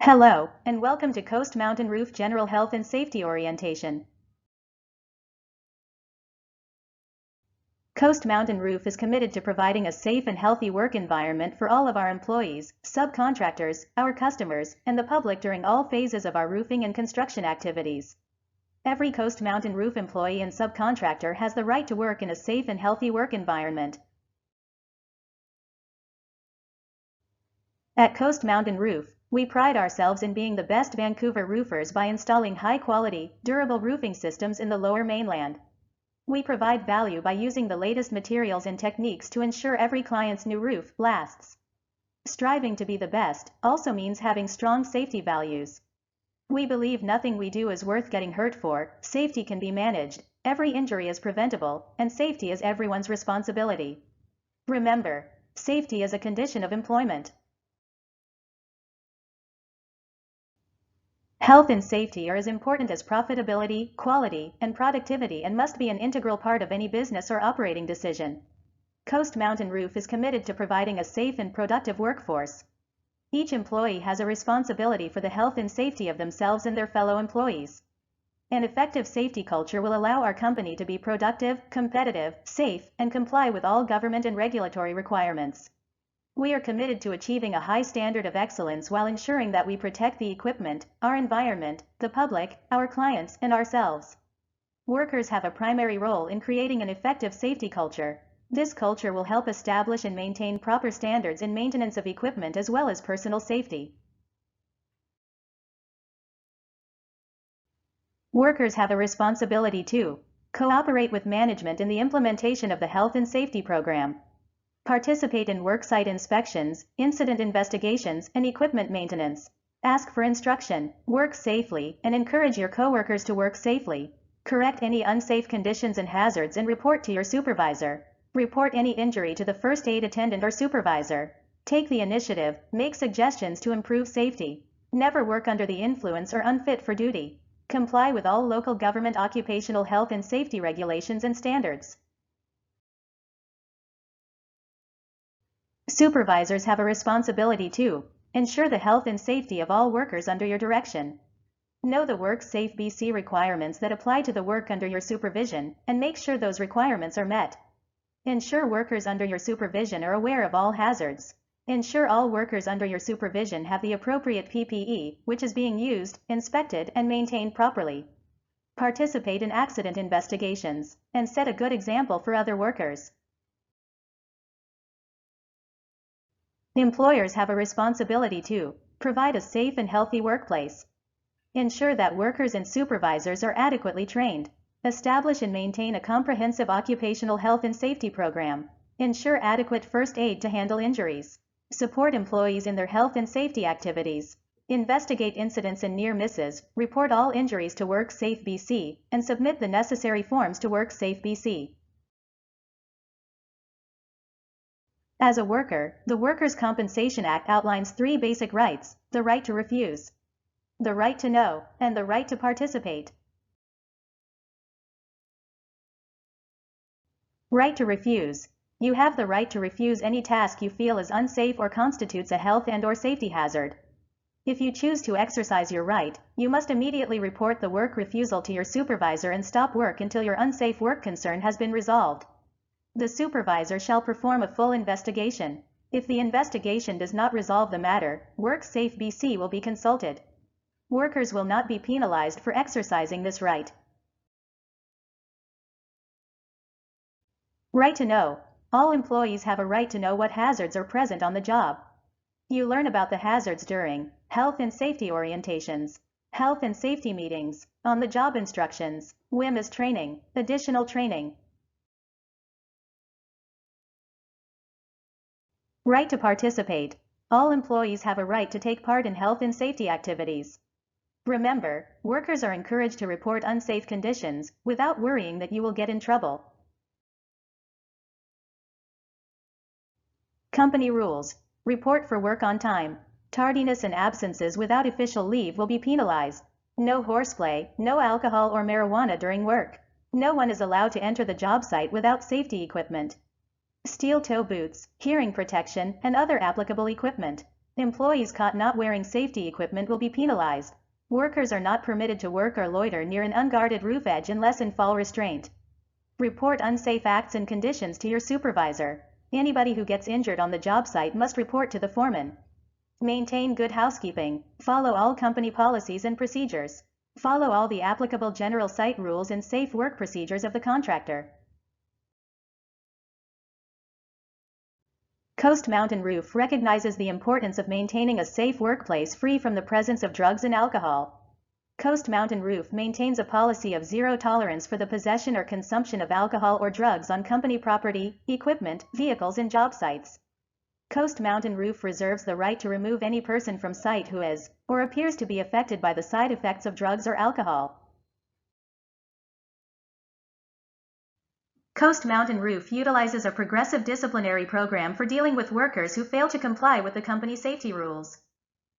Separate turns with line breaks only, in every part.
Hello, and welcome to Coast Mountain Roof General Health and Safety Orientation. Coast Mountain Roof is committed to providing a safe and healthy work environment for all of our employees, subcontractors, our customers, and the public during all phases of our roofing and construction activities. Every Coast Mountain Roof employee and subcontractor has the right to work in a safe and healthy work environment. At Coast Mountain Roof, we pride ourselves in being the best Vancouver roofers by installing high-quality, durable roofing systems in the Lower Mainland. We provide value by using the latest materials and techniques to ensure every client's new roof lasts. Striving to be the best also means having strong safety values. We believe nothing we do is worth getting hurt for, safety can be managed, every injury is preventable, and safety is everyone's responsibility. Remember, safety is a condition of employment. Health and safety are as important as profitability, quality, and productivity and must be an integral part of any business or operating decision. Coast Mountain Roof is committed to providing a safe and productive workforce. Each employee has a responsibility for the health and safety of themselves and their fellow employees. An effective safety culture will allow our company to be productive, competitive, safe, and comply with all government and regulatory requirements. We are committed to achieving a high standard of excellence while ensuring that we protect the equipment, our environment, the public, our clients, and ourselves. Workers have a primary role in creating an effective safety culture. This culture will help establish and maintain proper standards in maintenance of equipment as well as personal safety. Workers have a responsibility to cooperate with management in the implementation of the health and safety program. Participate in worksite inspections, incident investigations, and equipment maintenance. Ask for instruction, work safely, and encourage your coworkers to work safely. Correct any unsafe conditions and hazards and report to your supervisor. Report any injury to the first aid attendant or supervisor. Take the initiative, make suggestions to improve safety. Never work under the influence or unfit for duty. Comply with all local government occupational health and safety regulations and standards. Supervisors have a responsibility to ensure the health and safety of all workers under your direction. Know the WorkSafe BC requirements that apply to the work under your supervision, and make sure those requirements are met. Ensure workers under your supervision are aware of all hazards. Ensure all workers under your supervision have the appropriate PPE, which is being used, inspected, and maintained properly. Participate in accident investigations, and set a good example for other workers. Employers have a responsibility to provide a safe and healthy workplace. Ensure that workers and supervisors are adequately trained. Establish and maintain a comprehensive occupational health and safety program. Ensure adequate first aid to handle injuries. Support employees in their health and safety activities. Investigate incidents and near misses, report all injuries to WorkSafe BC, and submit the necessary forms to WorkSafe BC. As a worker, the Workers' Compensation Act outlines 3 basic rights: the right to refuse, the right to know, and the right to participate. Right to refuse. You have the right to refuse any task you feel is unsafe or constitutes a health and/or safety hazard. If you choose to exercise your right, you must immediately report the work refusal to your supervisor and stop work until your unsafe work concern has been resolved. The supervisor shall perform a full investigation. If the investigation does not resolve the matter, WorkSafe BC will be consulted. Workers will not be penalized for exercising this right. Right to know. All employees have a right to know what hazards are present on the job. You learn about the hazards during health and safety orientations, health and safety meetings, on-the-job instructions, WIMS training, additional training. Right to participate. All employees have a right to take part in health and safety activities. Remember, workers are encouraged to report unsafe conditions without worrying that you will get in trouble. Company rules. Report for work on time. Tardiness and absences without official leave will be penalized. No horseplay, no alcohol or marijuana during work. No one is allowed to enter the job site without safety equipment. Steel toe boots, hearing protection, and other applicable equipment. Employees caught not wearing safety equipment will be penalized. Workers are not permitted to work or loiter near an unguarded roof edge unless in fall restraint. Report unsafe acts and conditions to your supervisor. Anybody who gets injured on the job site must report to the foreman. Maintain good housekeeping. Follow all company policies and procedures. Follow all the applicable general site rules and safe work procedures of the contractor. Coast Mountain Roof recognizes the importance of maintaining a safe workplace free from the presence of drugs and alcohol. Coast Mountain Roof maintains a policy of zero tolerance for the possession or consumption of alcohol or drugs on company property, equipment, vehicles and job sites. Coast Mountain Roof reserves the right to remove any person from site who is, or appears to be affected by the side effects of drugs or alcohol. Coast Mountain Roof utilizes a progressive disciplinary program for dealing with workers who fail to comply with the company safety rules.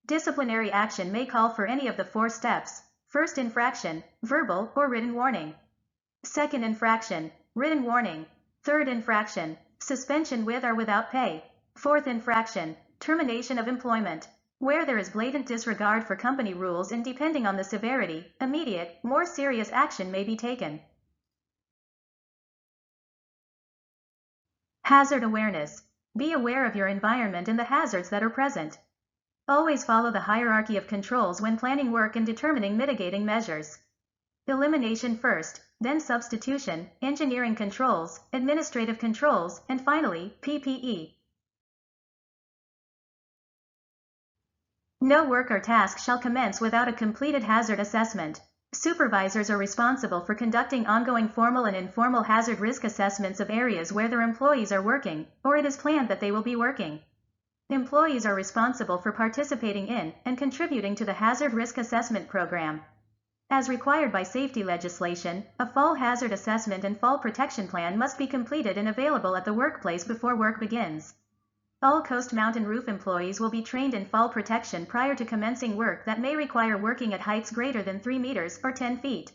Disciplinary action may call for any of the 4 steps. First infraction, verbal or written warning. Second infraction, written warning. Third infraction, suspension with or without pay. Fourth infraction, termination of employment. Where there is blatant disregard for company rules and depending on the severity, immediate, more serious action may be taken. Hazard awareness. Be aware of your environment and the hazards that are present. Always follow the hierarchy of controls when planning work and determining mitigating measures. Elimination first, then substitution, engineering controls, administrative controls, and finally, PPE. No work or task shall commence without a completed hazard assessment. Supervisors are responsible for conducting ongoing formal and informal hazard risk assessments of areas where their employees are working, or it is planned that they will be working. Employees are responsible for participating in and contributing to the hazard risk assessment program. As required by safety legislation, a fall hazard assessment and fall protection plan must be completed and available at the workplace before work begins. All Coast Mountain Roof employees will be trained in fall protection prior to commencing work that may require working at heights greater than 3 meters or 10 feet.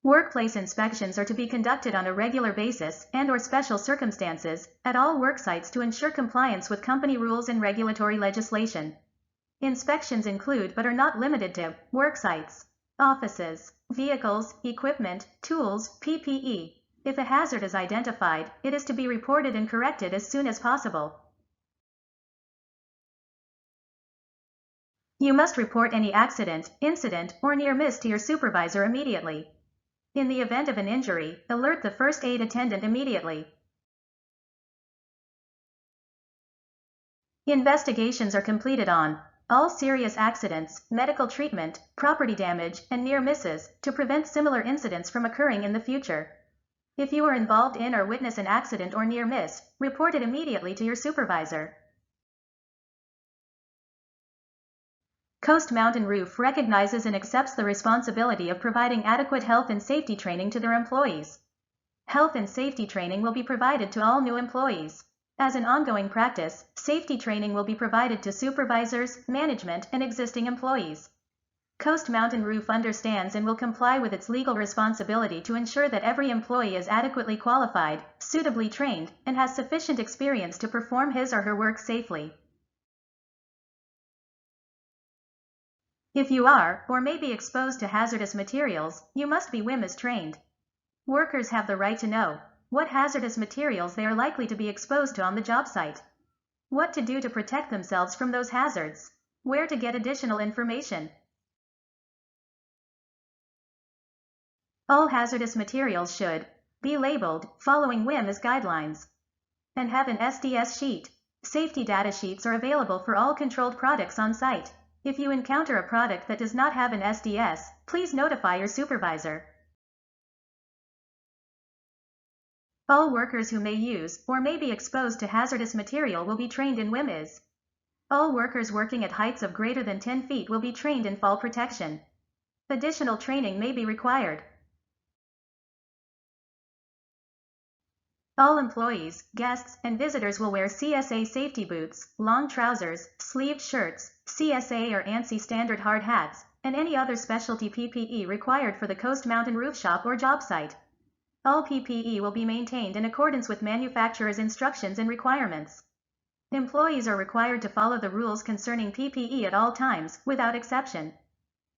Workplace inspections are to be conducted on a regular basis and/or special circumstances at all work sites to ensure compliance with company rules and regulatory legislation. Inspections include but are not limited to work sites, offices, vehicles, equipment, tools, PPE. If a hazard is identified, it is to be reported and corrected as soon as possible. You must report any accident, incident, or near miss to your supervisor immediately. In the event of an injury, alert the first aid attendant immediately. Investigations are completed on all serious accidents, medical treatment, property damage, and near misses to prevent similar incidents from occurring in the future. If you are involved in or witness an accident or near miss, report it immediately to your supervisor. Coast Mountain Roof recognizes and accepts the responsibility of providing adequate health and safety training to their employees. Health and safety training will be provided to all new employees. As an ongoing practice, safety training will be provided to supervisors, management, and existing employees. Coast Mountain Roof understands and will comply with its legal responsibility to ensure that every employee is adequately qualified, suitably trained, and has sufficient experience to perform his or her work safely. If you are, or may be exposed to hazardous materials, you must be WMAS trained. Workers have the right to know what hazardous materials they are likely to be exposed to on the job site, what to do to protect themselves from those hazards, where to get additional information. All hazardous materials should be labeled, following WMAS guidelines, and have an SDS sheet. Safety data sheets are available for all controlled products on site. If you encounter a product that does not have an SDS, please notify your supervisor. All workers who may use or may be exposed to hazardous material will be trained in WMAS. All workers working at heights of greater than 10 feet will be trained in fall protection. Additional training may be required. All employees, guests, and visitors will wear CSA safety boots, long trousers, sleeved shirts, CSA or ANSI standard hard hats, and any other specialty PPE required for the Coast Mountain Roof shop or job site. All PPE will be maintained in accordance with manufacturer's instructions and requirements. Employees are required to follow the rules concerning PPE at all times, without exception.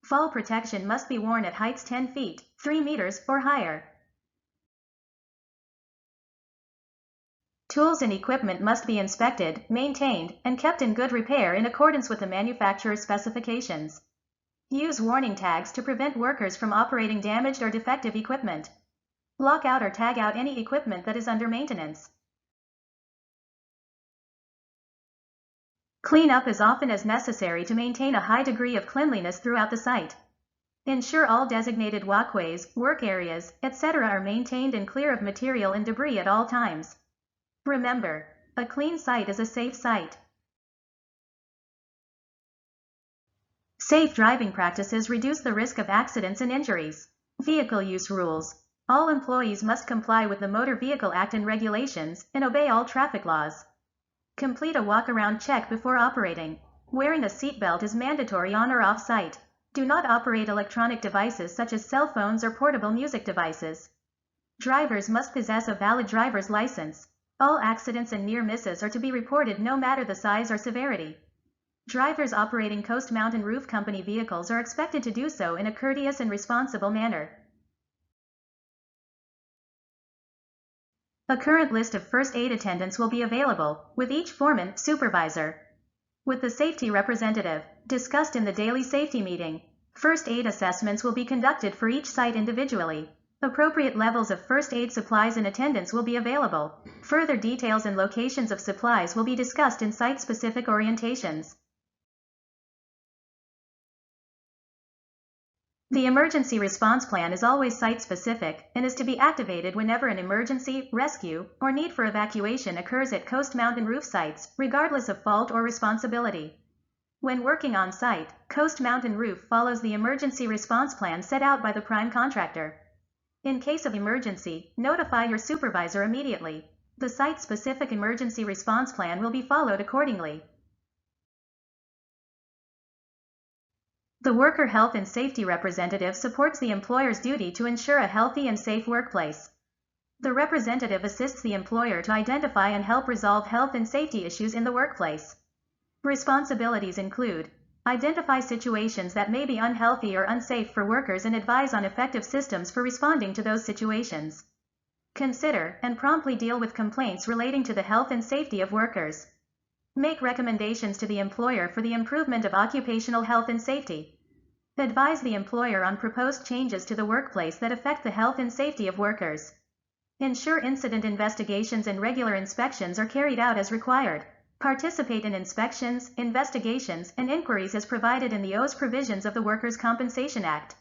Fall protection must be worn at heights 10 feet, 3 meters, or higher. Tools and equipment must be inspected, maintained, and kept in good repair in accordance with the manufacturer's specifications. Use warning tags to prevent workers from operating damaged or defective equipment. Lock out or tag out any equipment that is under maintenance. Clean up as often as necessary to maintain a high degree of cleanliness throughout the site. Ensure all designated walkways, work areas, etc. are maintained and clear of material and debris at all times. Remember, a clean site is a safe site. Safe driving practices reduce the risk of accidents and injuries. Vehicle use rules. All employees must comply with the Motor Vehicle Act and regulations and obey all traffic laws. Complete a walk-around check before operating. Wearing a seatbelt is mandatory on or off-site. Do not operate electronic devices such as cell phones or portable music devices. Drivers must possess a valid driver's license. All accidents and near misses are to be reported no matter the size or severity. Drivers operating Coast Mountain Roof Company vehicles are expected to do so in a courteous and responsible manner. A current list of first aid attendants will be available, with each foreman, supervisor, with the safety representative, discussed in the daily safety meeting. First aid assessments will be conducted for each site individually. Appropriate levels of first aid supplies and attendance will be available. Further details and locations of supplies will be discussed in site-specific orientations. The emergency response plan is always site-specific and is to be activated whenever an emergency, rescue, or need for evacuation occurs at Coast Mountain roof sites, regardless of fault or responsibility. When working on site, Coast Mountain Roof follows the emergency response plan set out by the prime contractor. In case of emergency, notify your supervisor immediately. The site-specific emergency response plan will be followed accordingly. The worker health and safety representative supports the employer's duty to ensure a healthy and safe workplace. The representative assists the employer to identify and help resolve health and safety issues in the workplace. Responsibilities include: identify situations that may be unhealthy or unsafe for workers and advise on effective systems for responding to those situations. Consider and promptly deal with complaints relating to the health and safety of workers. Make recommendations to the employer for the improvement of occupational health and safety. Advise the employer on proposed changes to the workplace that affect the health and safety of workers. Ensure incident investigations and regular inspections are carried out as required. Participate in inspections, investigations, and inquiries as provided in the OS provisions of the Workers' Compensation Act.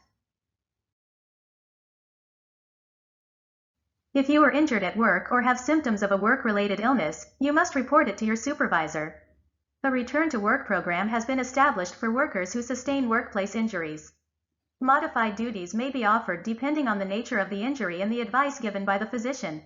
If you are injured at work or have symptoms of a work-related illness, you must report it to your supervisor. A return-to-work program has been established for workers who sustain workplace injuries. Modified duties may be offered depending on the nature of the injury and the advice given by the physician.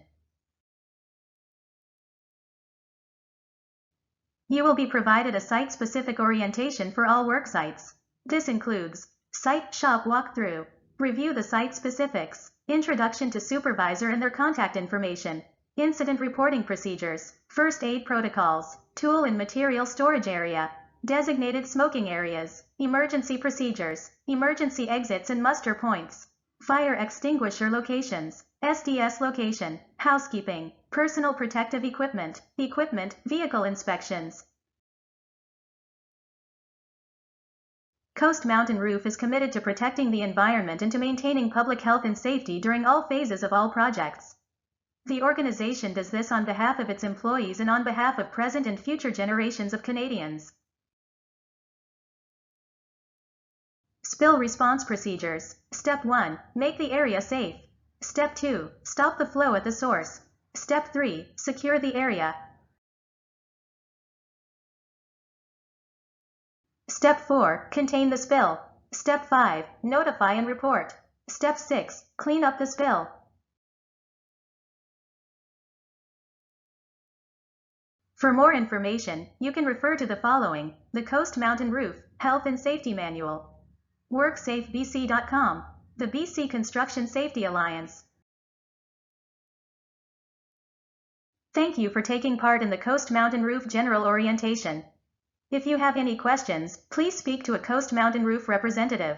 You will be provided a site-specific orientation for all work sites. This includes site shop walkthrough, review the site specifics, introduction to supervisor and their contact information, incident reporting procedures, first aid protocols, tool and material storage area, designated smoking areas, emergency procedures, emergency exits and muster points, fire extinguisher locations, SDS location, housekeeping, personal protective equipment, vehicle inspections. Coast Mountain Roof is committed to protecting the environment and to maintaining public health and safety during all phases of all projects. The organization does this on behalf of its employees and on behalf of present and future generations of Canadians. Spill response procedures. Step 1. Make the area safe. Step 2. Stop the flow at the source. Step 3. Secure the area. Step 4. Contain the spill. Step 5. Notify and report. Step 6. Clean up the spill. For more information, you can refer to the following: the Coast Mountain Roof Health and Safety Manual, WorkSafeBC.com, the BC Construction Safety Alliance, Thank you for taking part in the Coast Mountain Roof General Orientation. If you have any questions, please speak to a Coast Mountain Roof representative.